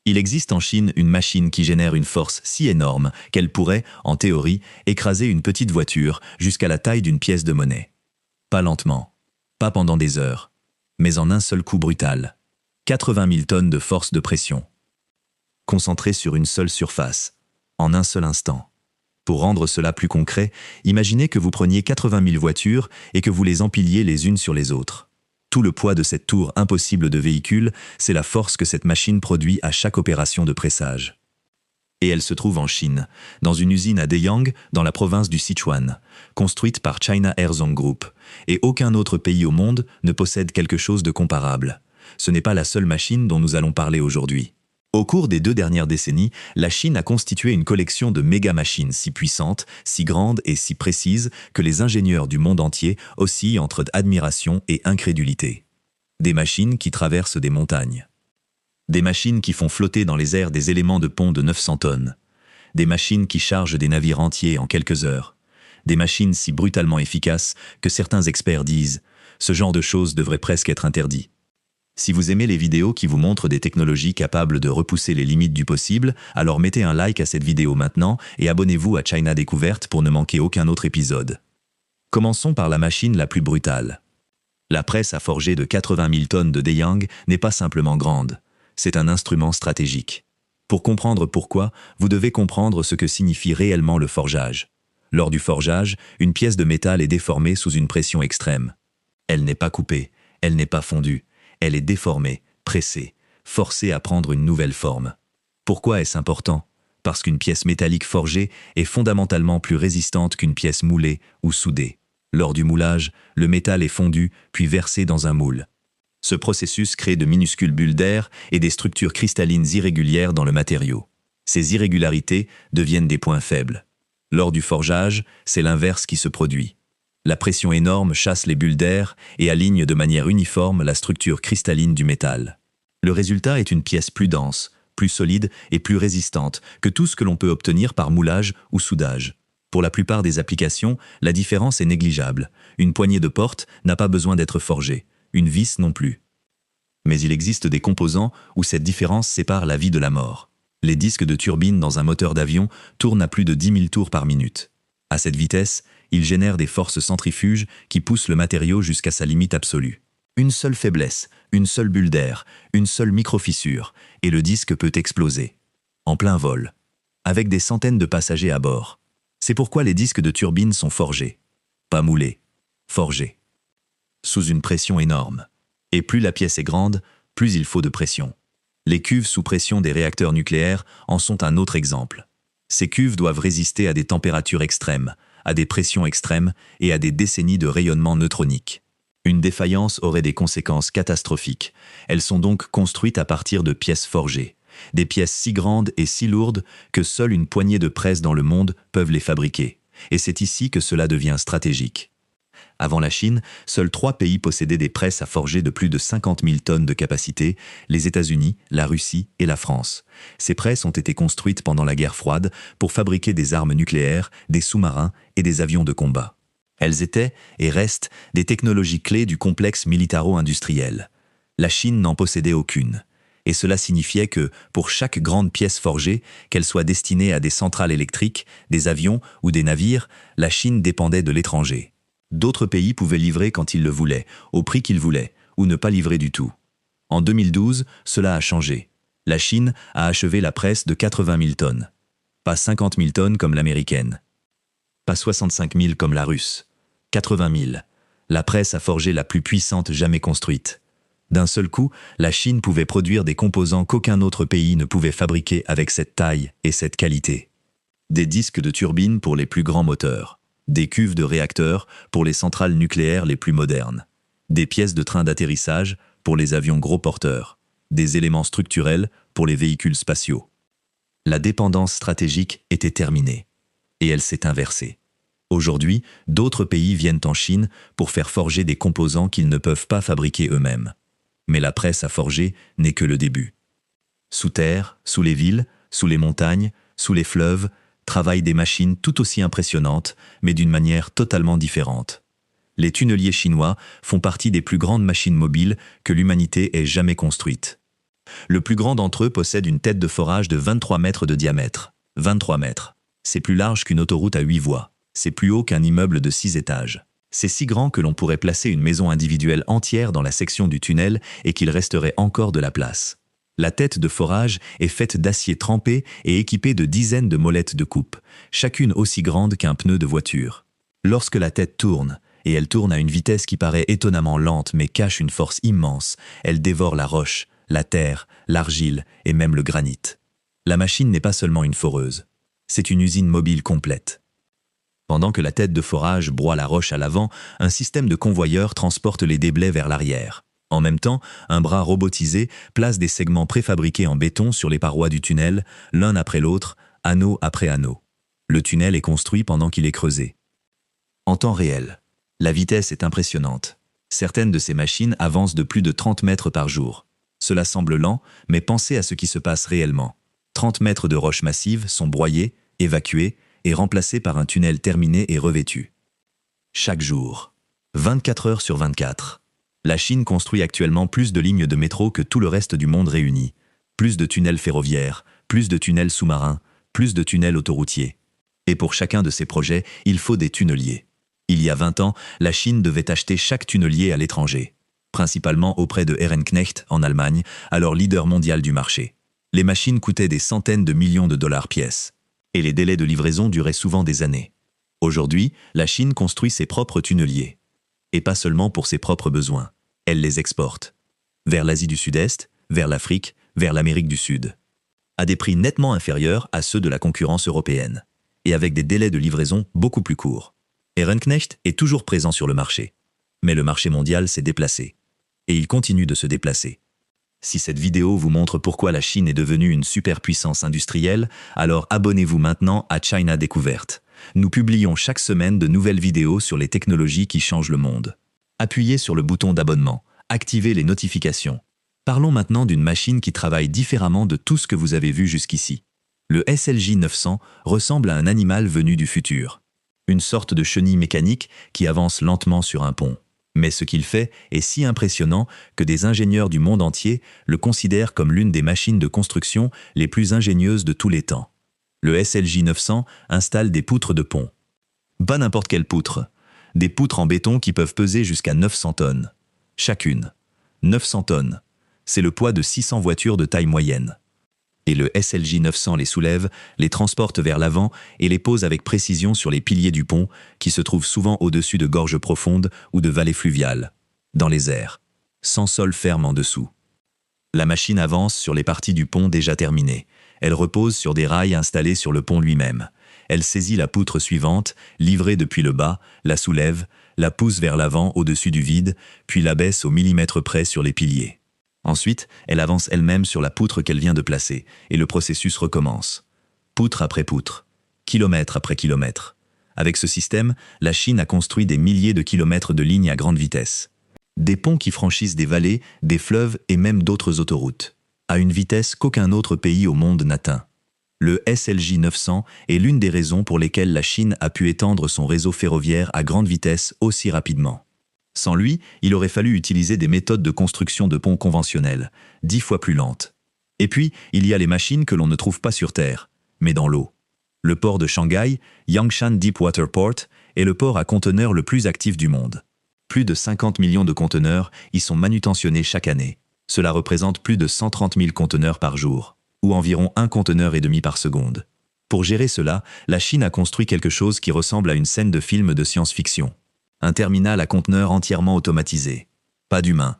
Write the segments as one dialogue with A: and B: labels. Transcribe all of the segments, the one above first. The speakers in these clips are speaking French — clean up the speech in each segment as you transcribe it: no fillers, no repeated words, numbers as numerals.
A: Il existe en Chine une machine qui génère une force si énorme qu'elle pourrait, en théorie, écraser une petite voiture jusqu'à la taille d'une pièce de monnaie. Pas lentement, pas pendant des heures, mais en un seul coup brutal. 80 000 tonnes de force de pression, concentrées sur une seule surface, en un seul instant. Pour rendre cela plus concret, imaginez que vous preniez 80 000 voitures et que vous les empiliez les unes sur les autres. Tout le poids de cette tour impossible de véhicule, c'est la force que cette machine produit à chaque opération de pressage. Et elle se trouve en Chine, dans une usine à Deyang, dans la province du Sichuan, construite par China Airzong Group. Et aucun autre pays au monde ne possède quelque chose de comparable. Ce n'est pas la seule machine dont nous allons parler aujourd'hui. Au cours des 2 dernières décennies, la Chine a constitué une collection de méga-machines si puissantes, si grandes et si précises que les ingénieurs du monde entier oscillent entre admiration et incrédulité. Des machines qui traversent des montagnes. Des machines qui font flotter dans les airs des éléments de pont de 900 tonnes. Des machines qui chargent des navires entiers en quelques heures. Des machines si brutalement efficaces que certains experts disent « ce genre de choses devrait presque être interdit ». Si vous aimez les vidéos qui vous montrent des technologies capables de repousser les limites du possible, alors mettez un like à cette vidéo maintenant et abonnez-vous à China Découverte pour ne manquer aucun autre épisode. Commençons par la machine la plus brutale. La presse à forger de 80 000 tonnes de Deyang n'est pas simplement grande, c'est un instrument stratégique. Pour comprendre pourquoi, vous devez comprendre ce que signifie réellement le forgeage. Lors du forgeage, une pièce de métal est déformée sous une pression extrême. Elle n'est pas coupée, elle n'est pas fondue. Elle est déformée, pressée, forcée à prendre une nouvelle forme. Pourquoi est-ce important? Parce qu'une pièce métallique forgée est fondamentalement plus résistante qu'une pièce moulée ou soudée. Lors du moulage, le métal est fondu puis versé dans un moule. Ce processus crée de minuscules bulles d'air et des structures cristallines irrégulières dans le matériau. Ces irrégularités deviennent des points faibles. Lors du forgeage, c'est l'inverse qui se produit. La pression énorme chasse les bulles d'air et aligne de manière uniforme la structure cristalline du métal. Le résultat est une pièce plus dense, plus solide et plus résistante que tout ce que l'on peut obtenir par moulage ou soudage. Pour la plupart des applications, la différence est négligeable. Une poignée de porte n'a pas besoin d'être forgée, une vis non plus. Mais il existe des composants où cette différence sépare la vie de la mort. Les disques de turbine dans un moteur d'avion tournent à plus de 10 000 tours par minute. À cette vitesse, il génère des forces centrifuges qui poussent le matériau jusqu'à sa limite absolue. Une seule faiblesse, une seule bulle d'air, une seule micro-fissure, et le disque peut exploser. En plein vol. Avec des centaines de passagers à bord. C'est pourquoi les disques de turbine sont forgés. Pas moulés. Forgés. Sous une pression énorme. Et plus la pièce est grande, plus il faut de pression. Les cuves sous pression des réacteurs nucléaires en sont un autre exemple. Ces cuves doivent résister à des températures extrêmes, à des pressions extrêmes et à des décennies de rayonnement neutronique. Une défaillance aurait des conséquences catastrophiques. Elles sont donc construites à partir de pièces forgées. Des pièces si grandes et si lourdes que seule une poignée de presses dans le monde peuvent les fabriquer. Et c'est ici que cela devient stratégique. Avant la Chine, seuls 3 pays possédaient des presses à forger de plus de 50 000 tonnes de capacité, les États-Unis, la Russie et la France. Ces presses ont été construites pendant la guerre froide pour fabriquer des armes nucléaires, des sous-marins et des avions de combat. Elles étaient, et restent, des technologies clés du complexe militaro-industriel. La Chine n'en possédait aucune. Et cela signifiait que, pour chaque grande pièce forgée, qu'elle soit destinée à des centrales électriques, des avions ou des navires, la Chine dépendait de l'étranger. D'autres pays pouvaient livrer quand ils le voulaient, au prix qu'ils voulaient, ou ne pas livrer du tout. En 2012, cela a changé. La Chine a achevé la presse de 80 000 tonnes. Pas 50 000 tonnes comme l'américaine. Pas 65 000 comme la russe. 80 000. La presse a forgé la plus puissante jamais construite. D'un seul coup, la Chine pouvait produire des composants qu'aucun autre pays ne pouvait fabriquer avec cette taille et cette qualité. Des disques de turbine pour les plus grands moteurs. Des cuves de réacteurs pour les centrales nucléaires les plus modernes, des pièces de train d'atterrissage pour les avions gros porteurs, des éléments structurels pour les véhicules spatiaux. La dépendance stratégique était terminée, et elle s'est inversée. Aujourd'hui, d'autres pays viennent en Chine pour faire forger des composants qu'ils ne peuvent pas fabriquer eux-mêmes. Mais la presse à forger n'est que le début. Sous terre, sous les villes, sous les montagnes, sous les fleuves, travaillent des machines tout aussi impressionnantes, mais d'une manière totalement différente. Les tunneliers chinois font partie des plus grandes machines mobiles que l'humanité ait jamais construites. Le plus grand d'entre eux possède une tête de forage de 23 mètres de diamètre. 23 mètres. C'est plus large qu'une autoroute à 8 voies. C'est plus haut qu'un immeuble de 6 étages. C'est si grand que l'on pourrait placer une maison individuelle entière dans la section du tunnel et qu'il resterait encore de la place. La tête de forage est faite d'acier trempé et équipée de dizaines de molettes de coupe, chacune aussi grande qu'un pneu de voiture. Lorsque la tête tourne, et elle tourne à une vitesse qui paraît étonnamment lente mais cache une force immense, elle dévore la roche, la terre, l'argile et même le granit. La machine n'est pas seulement une foreuse, c'est une usine mobile complète. Pendant que la tête de forage broie la roche à l'avant, un système de convoyeurs transporte les déblais vers l'arrière. En même temps, un bras robotisé place des segments préfabriqués en béton sur les parois du tunnel, l'un après l'autre, anneau après anneau. Le tunnel est construit pendant qu'il est creusé. En temps réel, la vitesse est impressionnante. Certaines de ces machines avancent de plus de 30 mètres par jour. Cela semble lent, mais pensez à ce qui se passe réellement. 30 mètres de roches massives sont broyés, évacués et remplacés par un tunnel terminé et revêtu. Chaque jour, 24 heures sur 24. La Chine construit actuellement plus de lignes de métro que tout le reste du monde réuni. Plus de tunnels ferroviaires, plus de tunnels sous-marins, plus de tunnels autoroutiers. Et pour chacun de ces projets, il faut des tunneliers. Il y a 20 ans, la Chine devait acheter chaque tunnelier à l'étranger, principalement auprès de Ehrenknecht en Allemagne, alors leader mondial du marché. Les machines coûtaient des centaines de millions de dollars pièce, et les délais de livraison duraient souvent des années. Aujourd'hui, la Chine construit ses propres tunneliers, et pas seulement pour ses propres besoins. Elle les exporte vers l'Asie du Sud-Est, vers l'Afrique, vers l'Amérique du Sud, à des prix nettement inférieurs à ceux de la concurrence européenne, et avec des délais de livraison beaucoup plus courts. Ehrenknecht est toujours présent sur le marché, mais le marché mondial s'est déplacé, et il continue de se déplacer. Si cette vidéo vous montre pourquoi la Chine est devenue une superpuissance industrielle, alors abonnez-vous maintenant à China Découverte. Nous publions chaque semaine de nouvelles vidéos sur les technologies qui changent le monde. Appuyez sur le bouton d'abonnement, activez les notifications. Parlons maintenant d'une machine qui travaille différemment de tout ce que vous avez vu jusqu'ici. Le SLJ 900 ressemble à un animal venu du futur. Une sorte de chenille mécanique qui avance lentement sur un pont. Mais ce qu'il fait est si impressionnant que des ingénieurs du monde entier le considèrent comme l'une des machines de construction les plus ingénieuses de tous les temps. Le SLJ 900 installe des poutres de pont. Pas n'importe quelle poutre. Des poutres en béton qui peuvent peser jusqu'à 900 tonnes. Chacune. 900 tonnes. C'est le poids de 600 voitures de taille moyenne. Et le SLJ 900 les soulève, les transporte vers l'avant et les pose avec précision sur les piliers du pont qui se trouvent souvent au-dessus de gorges profondes ou de vallées fluviales, dans les airs, sans sol ferme en dessous. La machine avance sur les parties du pont déjà terminées. Elle repose sur des rails installés sur le pont lui-même. Elle saisit la poutre suivante, livrée depuis le bas, la soulève, la pousse vers l'avant au-dessus du vide, puis l'abaisse au millimètre près sur les piliers. Ensuite, elle avance elle-même sur la poutre qu'elle vient de placer, et le processus recommence. Poutre après poutre, kilomètre après kilomètre. Avec ce système, la Chine a construit des milliers de kilomètres de lignes à grande vitesse. Des ponts qui franchissent des vallées, des fleuves et même d'autres autoroutes, à une vitesse qu'aucun autre pays au monde n'atteint. Le SLJ 900 est l'une des raisons pour lesquelles la Chine a pu étendre son réseau ferroviaire à grande vitesse aussi rapidement. Sans lui, il aurait fallu utiliser des méthodes de construction de ponts conventionnelles, 10 fois plus lentes. Et puis, il y a les machines que l'on ne trouve pas sur Terre, mais dans l'eau. Le port de Shanghai, Yangshan Deepwater Port, est le port à conteneurs le plus actif du monde. Plus de 50 millions de conteneurs y sont manutentionnés chaque année. Cela représente plus de 130 000 conteneurs par jour, ou environ 1,5 conteneur par seconde. Pour gérer cela, la Chine a construit quelque chose qui ressemble à une scène de film de science-fiction. Un terminal à conteneurs entièrement automatisé. Pas d'humains,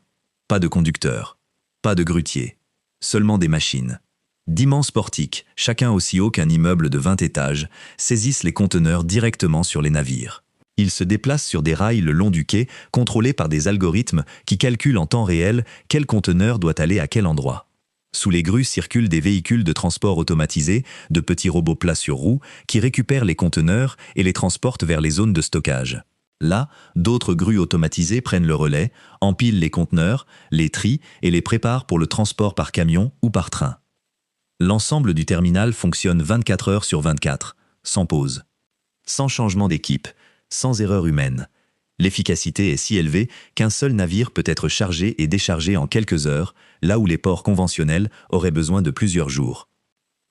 A: pas de conducteurs, pas de grutiers, seulement des machines. D'immenses portiques, chacun aussi haut qu'un immeuble de 20 étages, saisissent les conteneurs directement sur les navires. Ils se déplacent sur des rails le long du quai, contrôlés par des algorithmes qui calculent en temps réel quel conteneur doit aller à quel endroit. Sous les grues circulent des véhicules de transport automatisés, de petits robots plats sur roues, qui récupèrent les conteneurs et les transportent vers les zones de stockage. Là, d'autres grues automatisées prennent le relais, empilent les conteneurs, les trient et les préparent pour le transport par camion ou par train. L'ensemble du terminal fonctionne 24 heures sur 24, sans pause, sans changement d'équipe, sans erreur humaine, L'efficacité est si élevée qu'un seul navire peut être chargé et déchargé en quelques heures, là où les ports conventionnels auraient besoin de plusieurs jours.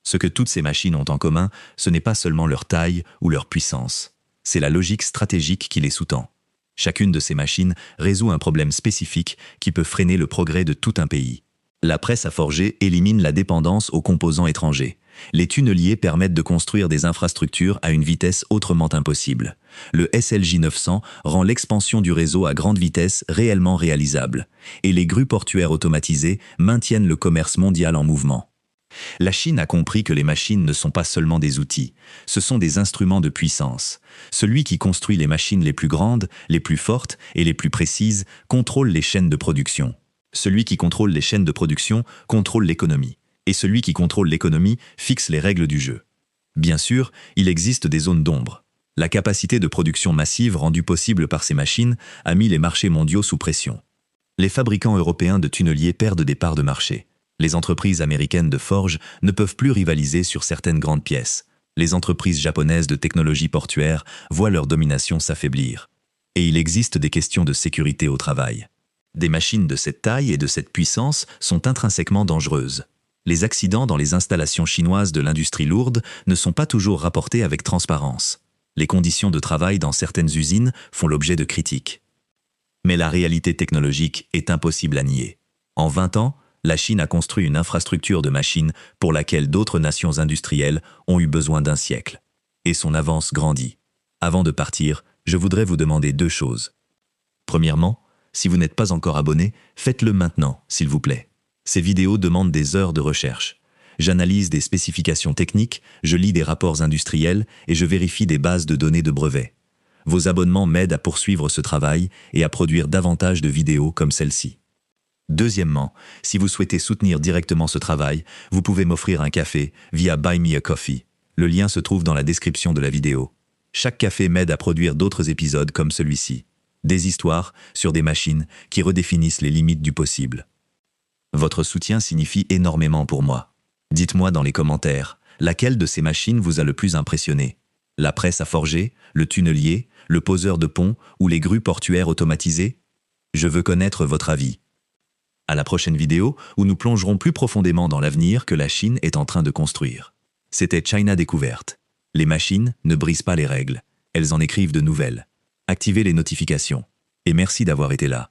A: Ce que toutes ces machines ont en commun, ce n'est pas seulement leur taille ou leur puissance, c'est la logique stratégique qui les sous-tend. Chacune de ces machines résout un problème spécifique qui peut freiner le progrès de tout un pays. La presse à forger élimine la dépendance aux composants étrangers. Les tunneliers permettent de construire des infrastructures à une vitesse autrement impossible. Le SLJ 900 rend l'expansion du réseau à grande vitesse réellement réalisable. Et les grues portuaires automatisées maintiennent le commerce mondial en mouvement. La Chine a compris que les machines ne sont pas seulement des outils, ce sont des instruments de puissance. Celui qui construit les machines les plus grandes, les plus fortes et les plus précises contrôle les chaînes de production. Celui qui contrôle les chaînes de production contrôle l'économie. Et celui qui contrôle l'économie fixe les règles du jeu. Bien sûr, il existe des zones d'ombre. La capacité de production massive rendue possible par ces machines a mis les marchés mondiaux sous pression. Les fabricants européens de tunneliers perdent des parts de marché. Les entreprises américaines de forge ne peuvent plus rivaliser sur certaines grandes pièces. Les entreprises japonaises de technologie portuaire voient leur domination s'affaiblir. Et il existe des questions de sécurité au travail. Des machines de cette taille et de cette puissance sont intrinsèquement dangereuses. Les accidents dans les installations chinoises de l'industrie lourde ne sont pas toujours rapportés avec transparence. Les conditions de travail dans certaines usines font l'objet de critiques. Mais la réalité technologique est impossible à nier. En 20 ans, la Chine a construit une infrastructure de machines pour laquelle d'autres nations industrielles ont eu besoin d'un siècle. Et son avance grandit. Avant de partir, je voudrais vous demander 2 choses. Premièrement, si vous n'êtes pas encore abonné, faites-le maintenant, s'il vous plaît. Ces vidéos demandent des heures de recherche. J'analyse des spécifications techniques, je lis des rapports industriels et je vérifie des bases de données de brevets. Vos abonnements m'aident à poursuivre ce travail et à produire davantage de vidéos comme celle-ci. Deuxièmement, si vous souhaitez soutenir directement ce travail, vous pouvez m'offrir un café via Buy Me a Coffee. Le lien se trouve dans la description de la vidéo. Chaque café m'aide à produire d'autres épisodes comme celui-ci. Des histoires sur des machines qui redéfinissent les limites du possible. Votre soutien signifie énormément pour moi. Dites-moi dans les commentaires, laquelle de ces machines vous a le plus impressionné? La presse à forger, le tunnelier, le poseur de pont ou les grues portuaires automatisées? Je veux connaître votre avis. À la prochaine vidéo où nous plongerons plus profondément dans l'avenir que la Chine est en train de construire. C'était China Découverte. Les machines ne brisent pas les règles, elles en écrivent de nouvelles. Activez les notifications. Et merci d'avoir été là.